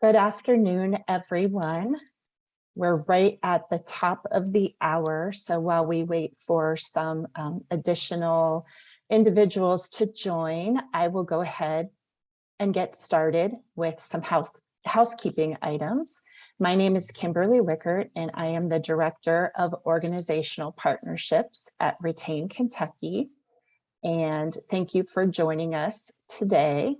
Good afternoon, everyone. We're right at the top of the hour, so while we wait for some additional individuals to join, I will go ahead and get started with some housekeeping items. My name is Kimberly Rickert, and I am the Director of Organizational Partnerships at Retain Kentucky. And thank you for joining us today.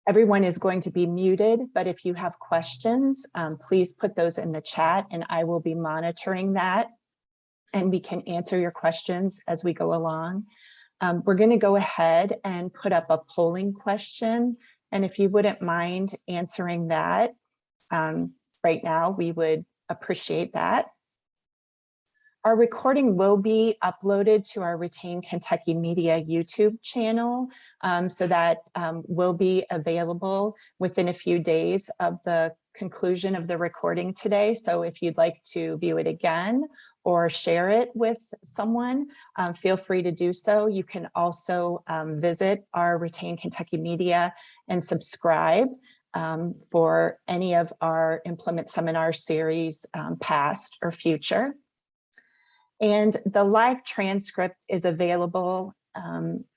Everyone is going to be muted, but if you have questions, please put those in the chat and I will be monitoring that and we can answer your questions as we go along. We're going to go ahead and put up a polling question. And if you wouldn't mind answering that right now, we would appreciate that. Our recording will be uploaded to our Retain Kentucky Media YouTube channel, so that will be available within a few days of the conclusion of the recording today. So if you'd like to view it again or share it with someone, feel free to do so. You can also visit our Retain Kentucky Media and subscribe for any of our Implement Seminar series, past or future. And the live transcript is available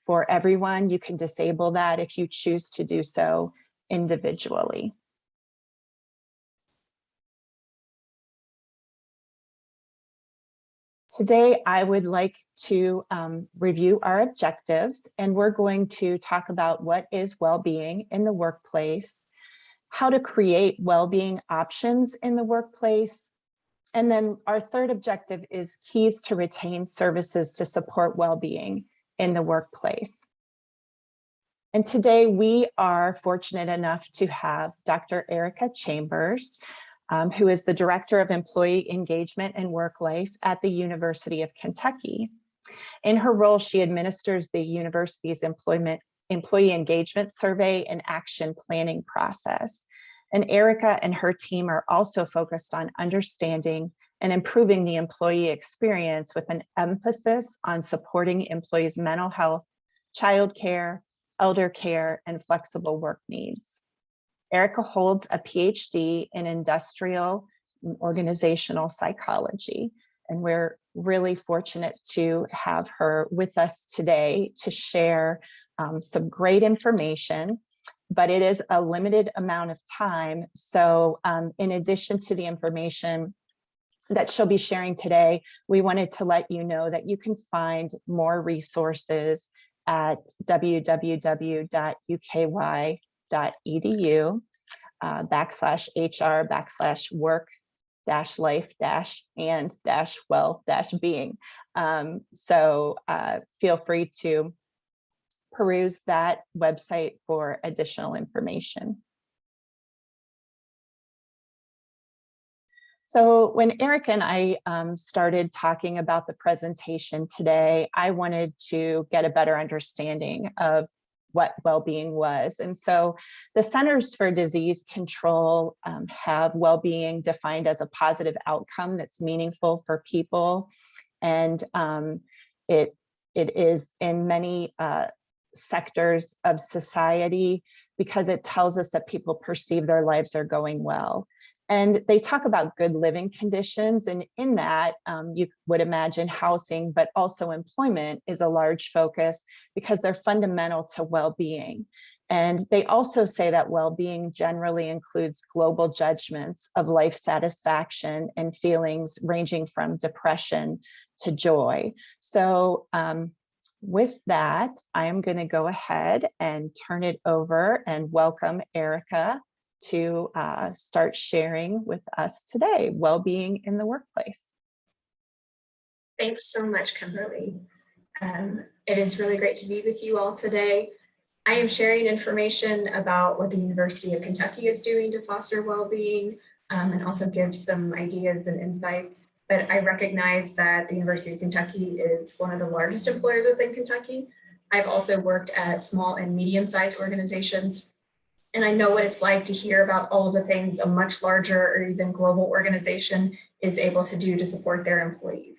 for everyone. You can disable that if you choose to do so individually. Today, I would like to review our objectives, and we're going to talk about what is well-being in the workplace, how to create well-being options in the workplace, and then our third objective is keys to retain services to support well-being in the workplace. And today we are fortunate enough to have Dr. Erica Chambers, who is the Director of Employee Engagement and Work Life at the University of Kentucky. In her role, she administers the university's employee engagement survey and action planning process. And Erica and her team are also focused on understanding and improving the employee experience with an emphasis on supporting employees' mental health, childcare, elder care, and flexible work needs. Erica holds a PhD in industrial and organizational psychology, and we're really fortunate to have her with us today to share some great information. But it is a limited amount of time. So in addition to the information that she'll be sharing today, we wanted to let you know that you can find more resources at www.uky.edu /HR/work-life-and-well-being. So feel free to peruse that website for additional information. So when Eric and I started talking about the presentation today, I wanted to get a better understanding of what well-being was. And so the Centers for Disease Control have well-being defined as a positive outcome that's meaningful for people. And it is in many sectors of society because it tells us that people perceive their lives are going well. And they talk about good living conditions, and in that you would imagine housing, but also employment is a large focus because they're fundamental to well-being. And they also say that well-being generally includes global judgments of life satisfaction and feelings ranging from depression to joy. So with that, I am going to go ahead and turn it over and welcome Erica to start sharing with us today, well-being in the workplace. Thanks so much, Kimberly. It is really great to be with you all today. I am sharing information about what the University of Kentucky is doing to foster well-being and also give some ideas and insights. But I recognize that the University of Kentucky is one of the largest employers within Kentucky. I've also worked at small and medium-sized organizations, and I know what it's like to hear about all of the things a much larger or even global organization is able to do to support their employees.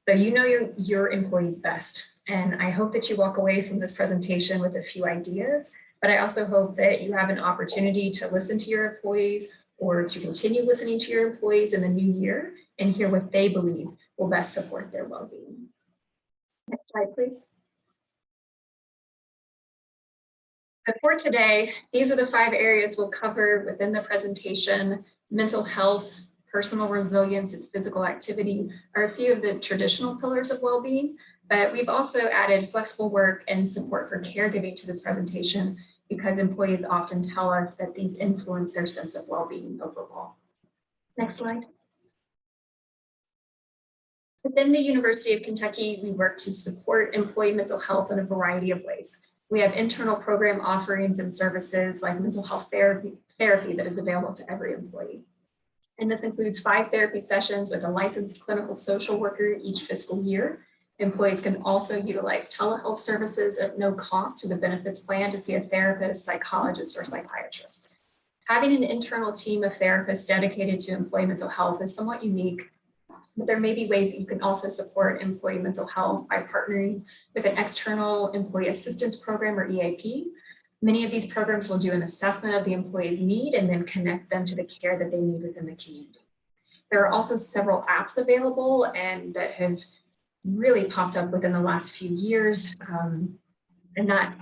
So you know your employees best. And I hope that you walk away from this presentation with a few ideas, but I also hope that you have an opportunity to listen to your employees or to continue listening to your employees in the new year and hear what they believe will best support their well-being. Next slide, please. But for today, these are the 5 areas we'll cover within the presentation. Mental health, personal resilience, and physical activity are a few of the traditional pillars of well-being, but we've also added flexible work and support for caregiving to this presentation because employees often tell us that these influence their sense of well-being overall. Next slide. Within the University of Kentucky, we work to support employee mental health in a variety of ways. We have internal program offerings and services like mental health therapy that is available to every employee. And this includes 5 therapy sessions with a licensed clinical social worker each fiscal year. Employees can also utilize telehealth services at no cost through the benefits plan to see a therapist, psychologist, or psychiatrist. Having an internal team of therapists dedicated to employee mental health is somewhat unique, but there may be ways that you can also support employee mental health by partnering with an external employee assistance program or EAP. Many of these programs will do an assessment of the employee's need and then connect them to the care that they need within the community. There are also several apps available and that have really popped up within the last few years. I'm not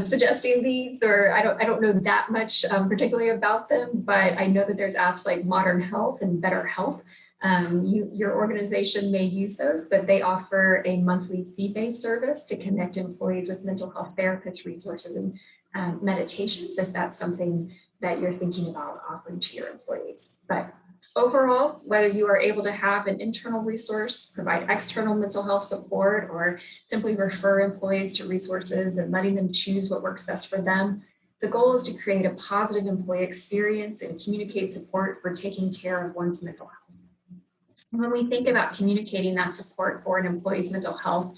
suggesting these, or I don't know that much particularly about them, but I know that there's apps like Modern Health and Better Health. Your organization may use those, but they offer a monthly fee-based service to connect employees with mental health therapists, resources, and meditations, if that's something that you're thinking about offering to your employees. But overall, whether you are able to have an internal resource, provide external mental health support, or simply refer employees to resources and letting them choose what works best for them, the goal is to create a positive employee experience and communicate support for taking care of one's mental health. When we think about communicating that support for an employee's mental health,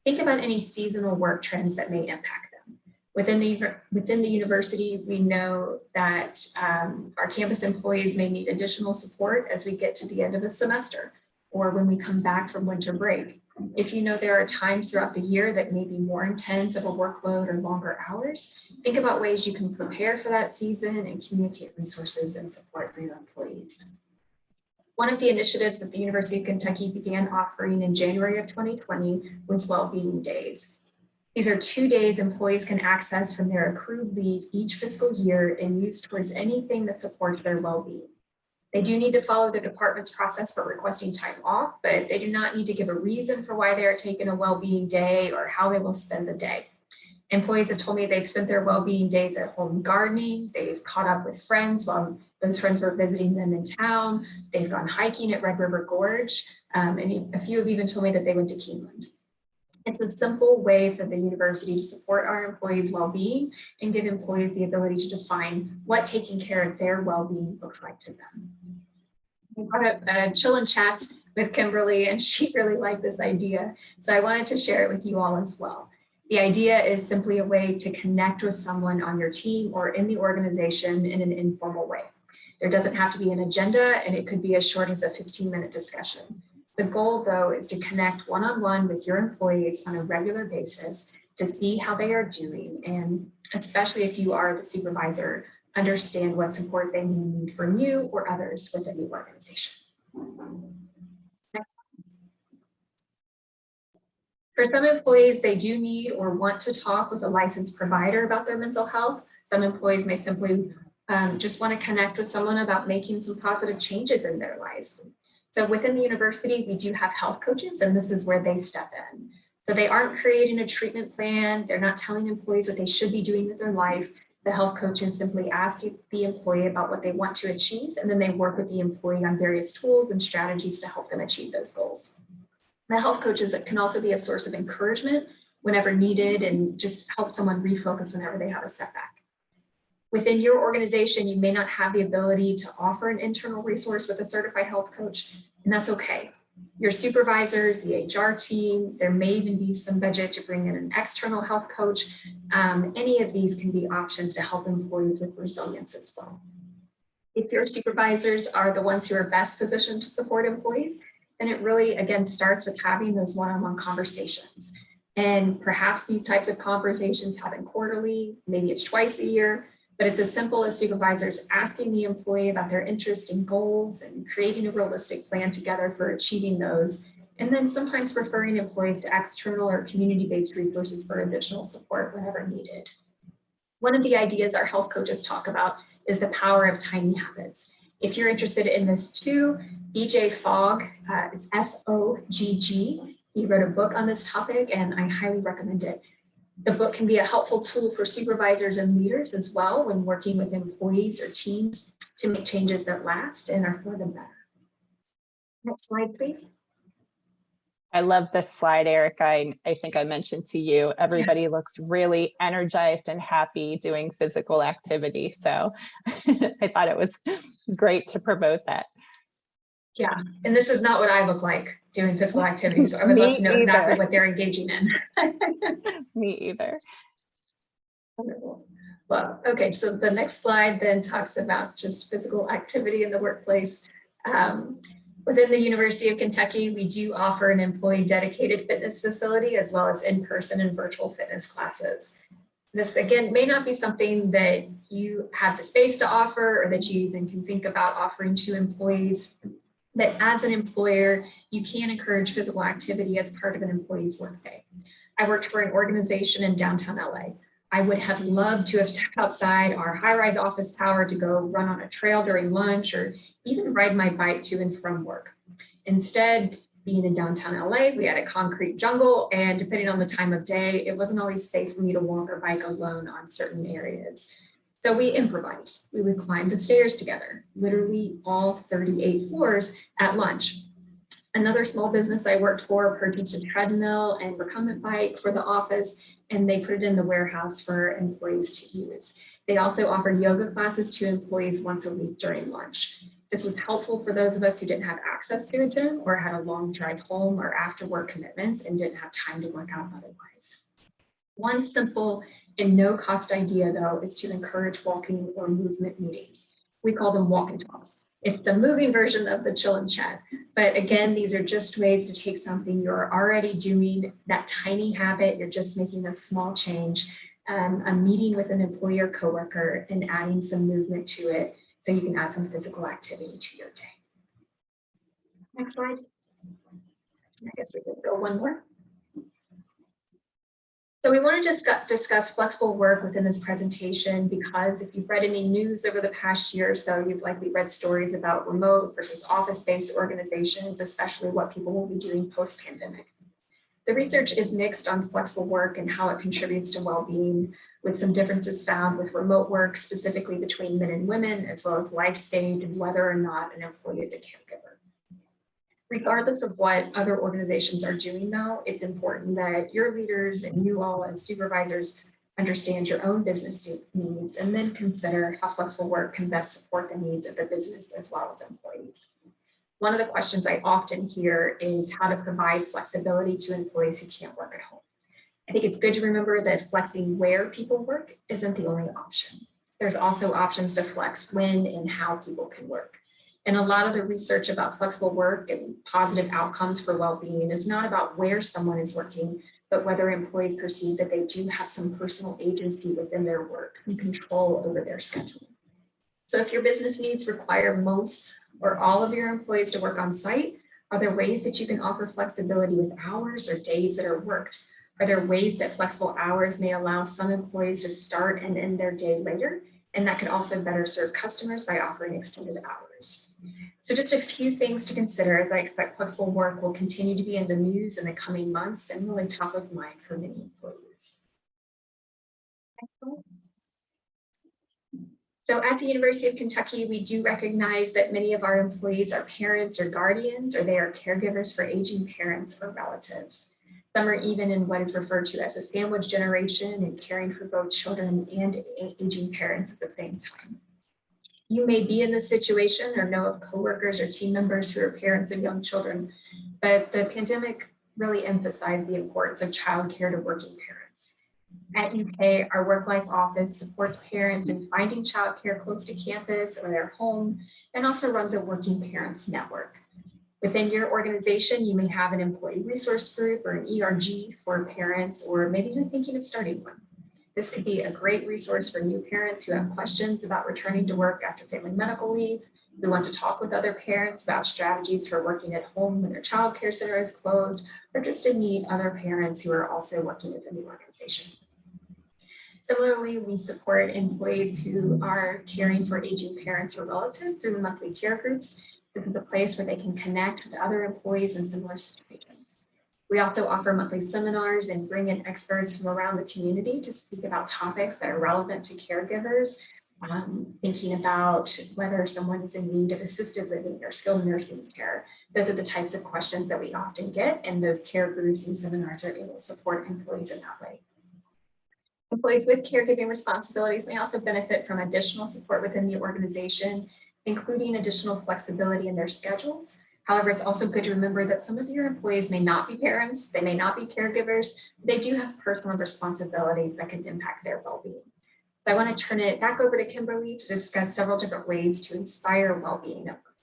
think about any seasonal work trends that may impact them. Within the university, we know that our campus employees may need additional support as we get to the end of the semester or when we come back from winter break. If you know there are times throughout the year that may be more intense of a workload or longer hours, think about ways you can prepare for that season and communicate resources and support for your employees. One of the initiatives that the University of Kentucky began offering in January of 2020 was Wellbeing Days. These are 2 days employees can access from their accrued leave each fiscal year and use towards anything that supports their well-being. They do need to follow the department's process for requesting time off, but they do not need to give a reason for why they are taking a well-being day or how they will spend the day. Employees have told me they've spent their well-being days at home gardening, they've caught up with friends while those friends were visiting them in town, they've gone hiking at Red River Gorge, and a few have even told me that they went to Keeneland. It's a simple way for the university to support our employees' well-being and give employees the ability to define what taking care of their well-being looks like to them. We brought up Chill and Chats with Kimberly, and she really liked this idea, so I wanted to share it with you all as well. The idea is simply a way to connect with someone on your team or in the organization in an informal way. There doesn't have to be an agenda, and it could be as short as a 15-minute discussion. The goal, though, is to connect one-on-one with your employees on a regular basis to see how they are doing, and especially if you are the supervisor, understand what support they may need from you or others within the organization. For some employees, they do need or want to talk with a licensed provider about their mental health. Some employees may simply just want to connect with someone about making some positive changes in their life. So within the university, we do have health coaches, and this is where they step in. So they aren't creating a treatment plan. They're not telling employees what they should be doing with their life. The health coaches simply ask the employee about what they want to achieve, and then they work with the employee on various tools and strategies to help them achieve those goals. The health coaches can also be a source of encouragement whenever needed and just help someone refocus whenever they have a setback. Within your organization, you may not have the ability to offer an internal resource with a certified health coach, and that's okay. Your supervisors, the HR team, there may even be some budget to bring in an external health coach. Any of these can be options to help employees with resilience as well. If your supervisors are the ones who are best positioned to support employees, then it really, again, starts with having those one-on-one conversations. And perhaps these types of conversations happen quarterly, maybe it's twice a year, but it's as simple as supervisors asking the employee about their interest and goals and creating a realistic plan together for achieving those. And then sometimes referring employees to external or community-based resources for additional support whenever needed. One of the ideas our health coaches talk about is the power of tiny habits. If you're interested in this too, BJ Fogg, it's Fogg, he wrote a book on this topic and I highly recommend it. The book can be a helpful tool for supervisors and leaders as well when working with employees or teams to make changes that last and are for the better. Next slide, please. I love this slide, Eric. I think I mentioned to you, everybody looks really energized and happy doing physical activity. So I thought it was great to promote that. Yeah, and this is not what I look like doing physical activity. So I would love to know exactly what they're engaging in. Me either. Wonderful. Well, okay, so the next slide then talks about just physical activity in the workplace. Within the University of Kentucky, we do offer an employee-dedicated fitness facility as well as in-person and virtual fitness classes. This, again, may not be something that you have the space to offer or that you even can think about offering to employees, but as an employer, you can encourage physical activity as part of an employee's workday. I worked for an organization in downtown LA. I would have loved to have stepped outside our high-rise office tower to go run on a trail during lunch or even ride my bike to and from work. Instead, being in downtown LA, we had a concrete jungle, and depending on the time of day, it wasn't always safe for me to walk or bike alone on certain areas. So we improvised. We would climb the stairs together, literally all 38 floors at lunch. Another small business I worked for purchased a treadmill and recumbent bike for the office, and they put it in the warehouse for employees to use. They also offered yoga classes to employees once a week during lunch. This was helpful for those of us who didn't have access to a gym or had a long drive home or after work commitments and didn't have time to work out otherwise. One simple and no cost idea though is to encourage walking or movement meetings. We call them walk and talks. It's the moving version of the chill and chat. But again, these are just ways to take something you're already doing, that tiny habit, you're just making a small change, a meeting with an employee or coworker and adding some movement to it so you can add some physical activity to your day. Next slide. I guess we can go one more. So we want to discuss flexible work within this presentation because if you've read any news over the past year or so, you've likely read stories about remote versus office-based organizations, especially what people will be doing post-pandemic. The research is mixed on flexible work and how it contributes to well-being, with some differences found with remote work, specifically between men and women, as well as life stage and whether or not an employee is a caregiver. Regardless of what other organizations are doing though, it's important that your leaders and you all as supervisors understand your own business needs and then consider how flexible work can best support the needs of the business as well as employees. One of the questions I often hear is how to provide flexibility to employees who can't work at home. I think it's good to remember that flexing where people work isn't the only option. There's also options to flex when and how people can work. And a lot of the research about flexible work and positive outcomes for well-being is not about where someone is working, but whether employees perceive that they do have some personal agency within their work and control over their schedule. So if your business needs require most or all of your employees to work on site, are there ways that you can offer flexibility with hours or days that are worked? Are there ways that flexible hours may allow some employees to start and end their day later? And that could also better serve customers by offering extended hours. So just a few things to consider as I expect flexible work will continue to be in the news in the coming months and really top of mind for many employees. So at the University of Kentucky, we do recognize that many of our employees are parents or guardians, or they are caregivers for aging parents or relatives. Some are even in what is referred to as a sandwich generation and caring for both children and aging parents at the same time. You may be in this situation or know of coworkers or team members who are parents of young children, but the pandemic really emphasized the importance of childcare to working parents. At UK, our work-life office supports parents in finding childcare close to campus or their home, and also runs a working parents network. Within your organization, you may have an employee resource group or an ERG for parents, or maybe you're thinking of starting one. This could be a great resource for new parents who have questions about returning to work after family medical leave, who want to talk with other parents about strategies for working at home when their child care center is closed, or just to meet other parents who are also working within the organization. Similarly, we support employees who are caring for aging parents or relatives through monthly care groups. This is a place where they can connect with other employees in similar situations. We also offer monthly seminars and bring in experts from around the community to speak about topics that are relevant to caregivers, thinking about whether someone is in need of assisted living or skilled nursing care. Those are the types of questions that we often get, and those care groups and seminars are able to support employees in that way. Employees with caregiving responsibilities may also benefit from additional support within the organization, including additional flexibility in their schedules. However, it's also good to remember that some of your employees may not be parents, they may not be caregivers, they do have personal responsibilities that can impact their well-being. So I want to turn it back over to Kimberly to discuss several different ways to inspire well-being at work.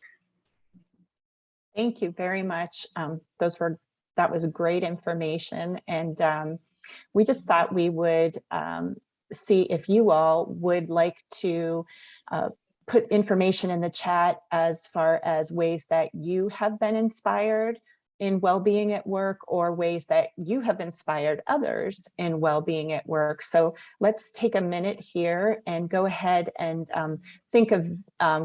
Thank you very much. That was great information, and we just thought we would see if you all would like to put information in the chat as far as ways that you have been inspired in well-being at work, or ways that you have inspired others in well-being at work. So let's take a minute here and go ahead and think of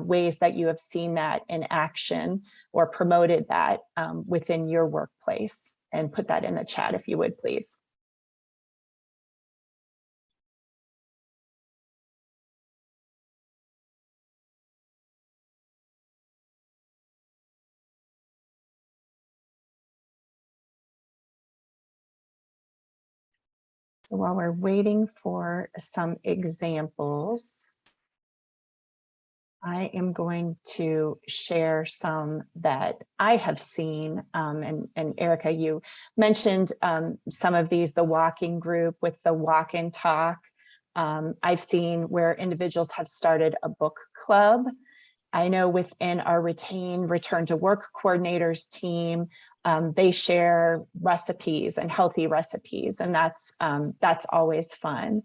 ways that you have seen that in action or promoted that within your workplace, and put that in the chat if you would, please. So while we're waiting for some examples, I am going to share some that I have seen. And Erica, you mentioned some of these, the walking group with the walk and talk. I've seen where individuals have started a book club. I know within our return to work coordinators team, they share recipes and healthy recipes, and that's always fun.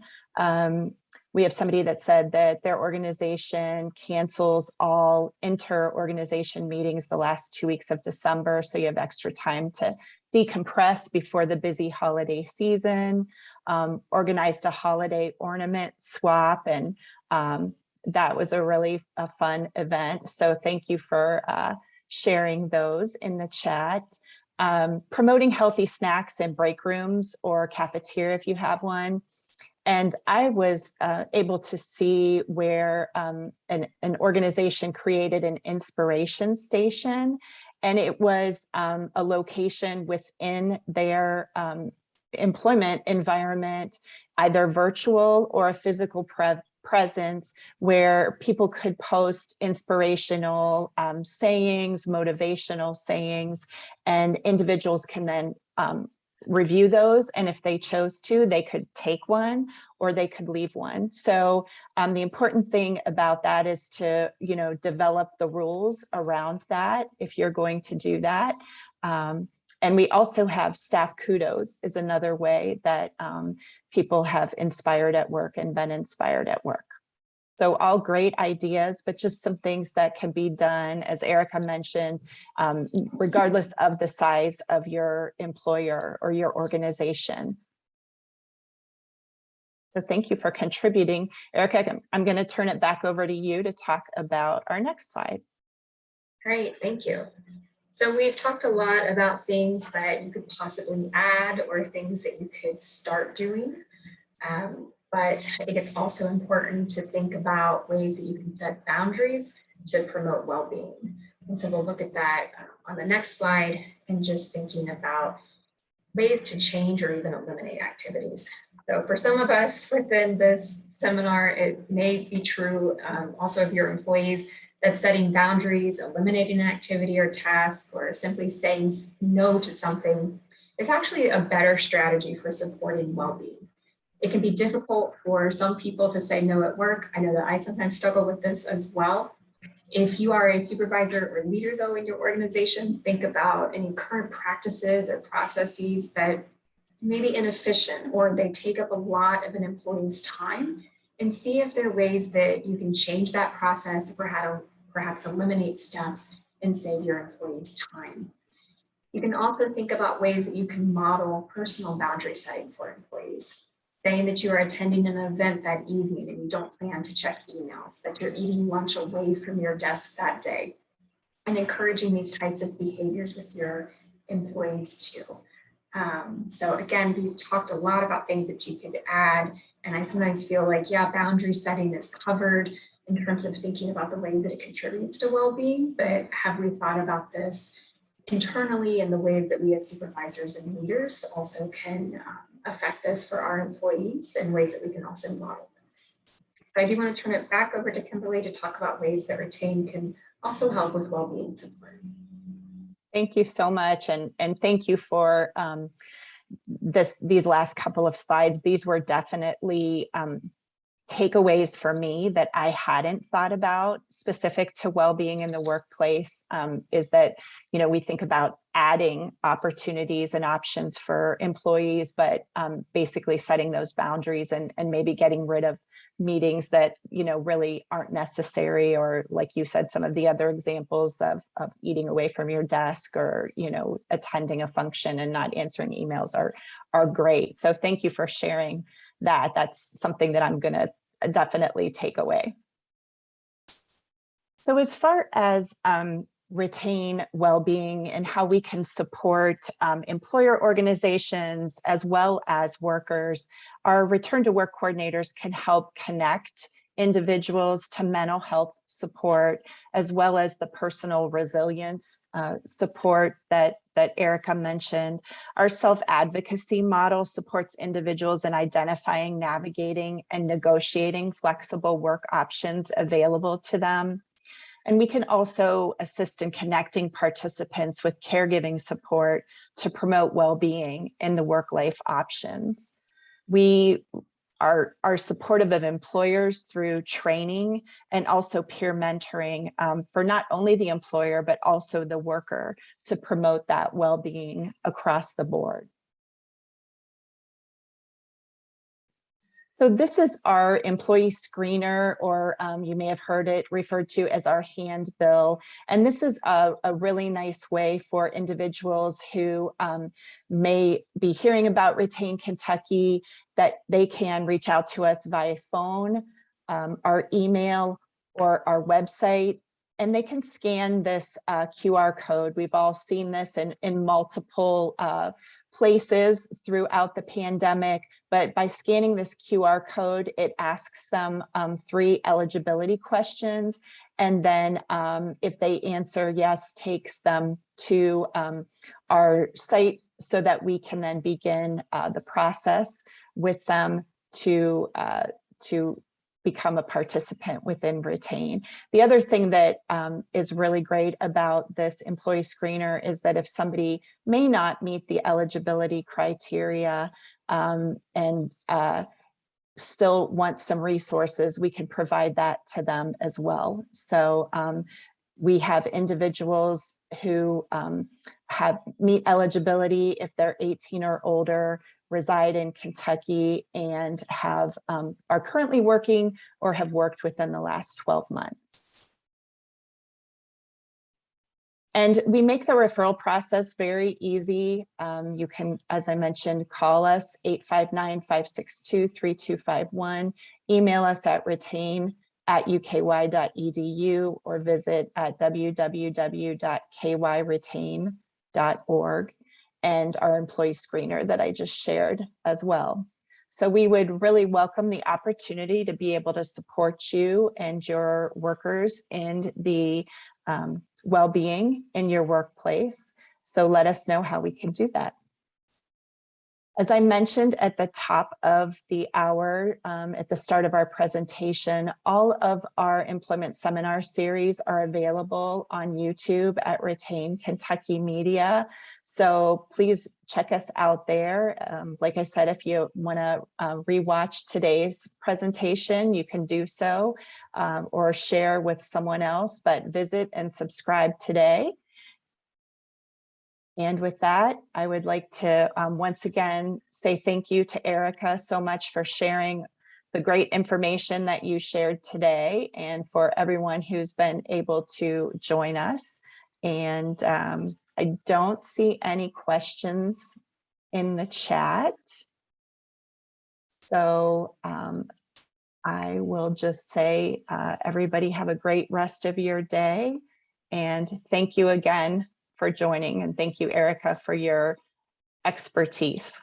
We have somebody that said that their organization cancels all inter-organization meetings the last 2 weeks of December, so you have extra time to decompress before the busy holiday season. Organized a holiday ornament swap, and that was a really fun event. So thank you for sharing those in the chat. Promoting healthy snacks in break rooms or cafeteria if you have one. And I was able to see where an organization created an inspiration station, and it was a location within their employment environment, either virtual or a physical presence, where people could post inspirational sayings, motivational sayings, and individuals can then review those, and if they chose to, they could take one or they could leave one. So the important thing about that is to, develop the rules around that if you're going to do that. And we also have staff kudos is another way that people have inspired at work and been inspired at work. So all great ideas, but just some things that can be done, as Erica mentioned, regardless of the size of your employer or your organization. So thank you for contributing. Erica, I'm going to turn it back over to you to talk about our next slide. Great, thank you. So we've talked a lot about things that you could possibly add or things that you could start doing. But I think it's also important to think about ways that you can set boundaries to promote well-being. And so we'll look at that on the next slide, and just thinking about ways to change or even eliminate activities. So for some of us within this seminar, it may be true also of your employees, that setting boundaries, eliminating an activity or task, or simply saying no to something is actually a better strategy for supporting well-being. It can be difficult for some people to say no at work. I know that I sometimes struggle with this as well. If you are a supervisor or leader though in your organization, think about any current practices or processes that may be inefficient or they take up a lot of an employee's time, and see if there are ways that you can change that process or perhaps eliminate steps and save your employees time. You can also think about ways that you can model personal boundary setting for employees. Saying that you are attending an event that evening and you don't plan to check emails, that you're eating lunch away from your desk that day, and encouraging these types of behaviors with your employees too. So again, we've talked a lot about things that you could add, and I sometimes feel like, yeah, boundary setting is covered in terms of thinking about the ways that it contributes to well-being, but have we thought about this internally and the ways that we as supervisors and leaders also can affect this for our employees and ways that we can also model this. So I do want to turn it back over to Kimberly to talk about ways that Retain can also help with well-being support. Thank you so much. And thank you for these last couple of slides. These were definitely takeaways for me that I hadn't thought about specific to well-being in the workplace, is that, you know, we think about adding opportunities and options for employees, but basically setting those boundaries and maybe getting rid of meetings that, you know, really aren't necessary, or like you said, some of the other examples of eating away from your desk, or, you know, attending a function and not answering emails are great. So thank you for sharing that. That's something that I'm going to definitely take away. So as far as Retain well-being and how we can support employer organizations as well as workers, our return to work coordinators can help connect individuals to mental health support, as well as the personal resilience support that Erica mentioned. Our self-advocacy model supports individuals in identifying, navigating, and negotiating flexible work options available to them. And we can also assist in connecting participants with caregiving support to promote well-being in the work-life options. We are supportive of employers through training and also peer mentoring for not only the employer, but also the worker to promote that well-being across the board. So this is our employee screener, or you may have heard it referred to as our handbill. And this is a really nice way for individuals who may be hearing about Retain Kentucky, that they can reach out to us via phone, our email, or our website, and they can scan this QR code. We've all seen this in multiple places throughout the pandemic, but by scanning this QR code, it asks them 3 eligibility questions. And then if they answer yes, takes them to our site so that we can then begin the process with them to become a participant within Retain. The other thing that is really great about this employee screener is that if somebody may not meet the eligibility criteria and still want some resources, we can provide that to them as well. So we have individuals who meet eligibility if they're 18 or older, reside in Kentucky, and are currently working or have worked within the last 12 months. And we make the referral process very easy. You can, as I mentioned, call us 859-562-3251, email us at retain@uky.edu, or visit at www.kyretain.org, and our employee screener that I just shared as well. So we would really welcome the opportunity to be able to support you and your workers in the well-being in your workplace. So let us know how we can do that. As I mentioned at the top of the hour, at the start of our presentation, all of our employment seminar series are available on YouTube at Retain Kentucky Media. So please check us out there. Like I said, if you want to rewatch today's presentation, you can do so, or share with someone else, but visit and subscribe today. And with that, I would like to once again say thank you to Erica so much for sharing the great information that you shared today, and for everyone who's been able to join us. And I don't see any questions in the chat. So I will just say, everybody have a great rest of your day. And thank you again for joining, and thank you, Erica, for your expertise.